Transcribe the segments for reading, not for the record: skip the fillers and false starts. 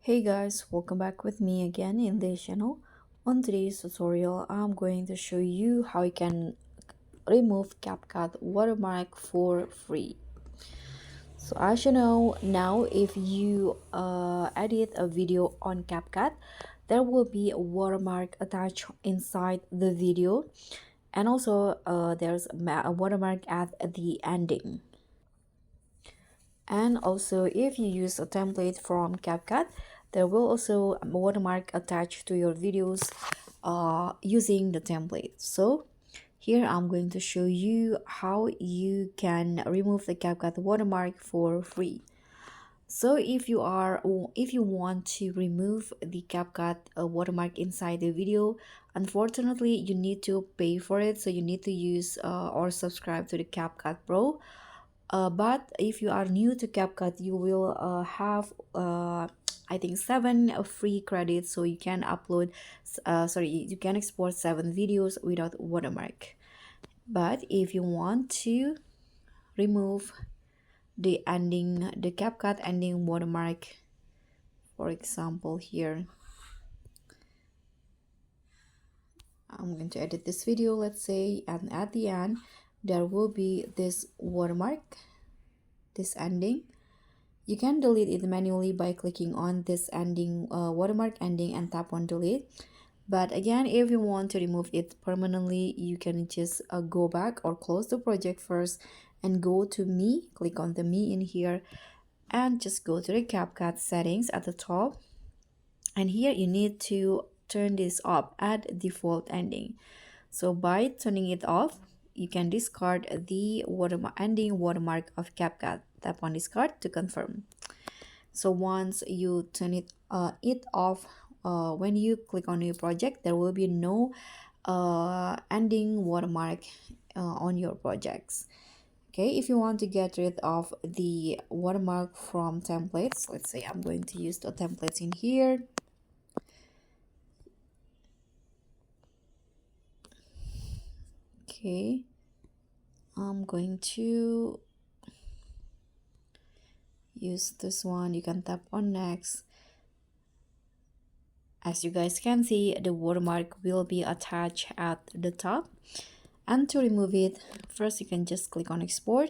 Hey guys, welcome back with me again in this channel. On today's tutorial, I'm going to show you how you can remove CapCut watermark for free. So as you know, now if you edit a video on CapCut, there will be a watermark attached inside the video, and also there's a watermark at the ending. And also if you use a template from CapCut, there will also a watermark attached to your videos using the template. So here I'm going to show you how you can remove the CapCut watermark for free. So if you want to remove the CapCut watermark inside the video, unfortunately you need to pay for it. So you need to use or subscribe to the CapCut Pro. But if you are new to CapCut, you will have I think 7 free credits, so you can upload you can export 7 videos without watermark. But if you want to remove the CapCut ending watermark, for example, here I'm going to edit this video, let's say, and at the end there will be this watermark, this ending. You can delete it manually by clicking on this ending, watermark ending, and tap on delete. But again, if you want to remove it permanently, you can just go back or close the project first and go to me, click on the me in here, and just go to the CapCut settings at the top. And here you need to turn this off at default ending. So by turning it off, you can discard the ending watermark of CapCut. Tap on discard to confirm. So once you turn it off, when you click on your project, there will be no ending watermark on your projects. Okay, if you want to get rid of the watermark from templates, let's say I'm going to use the templates in here. Okay, I'm going to use this one. You can tap on next. As you guys can see, the watermark will be attached at the top. And to remove it, first you can just click on export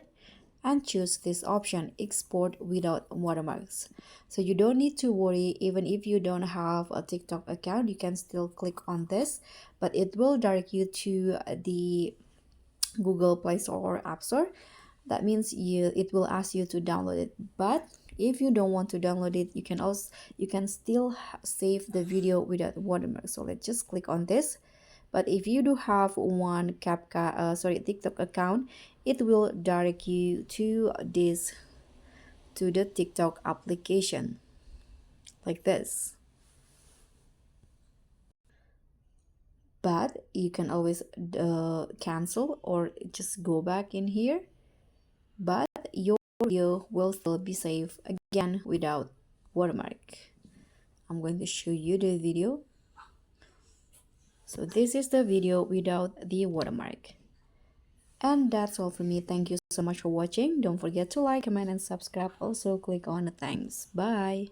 and choose this option, export without watermarks. So you don't need to worry. Even if you don't have a TikTok account, you can still click on this, but it will direct you to the Google Play Store or App Store. That means it will ask you to download it. But if you don't want to download it, you can still save the video without watermark. So let's just click on this. But if you do have one TikTok account, it will direct you to the TikTok application like this. But you can always cancel or just go back in here, but your video will still be saved again without watermark. I'm going to show you the video. So this is the video without the watermark. And that's all for me. Thank you so much for watching. Don't forget to like, comment, and subscribe. Also click on the thanks. Bye.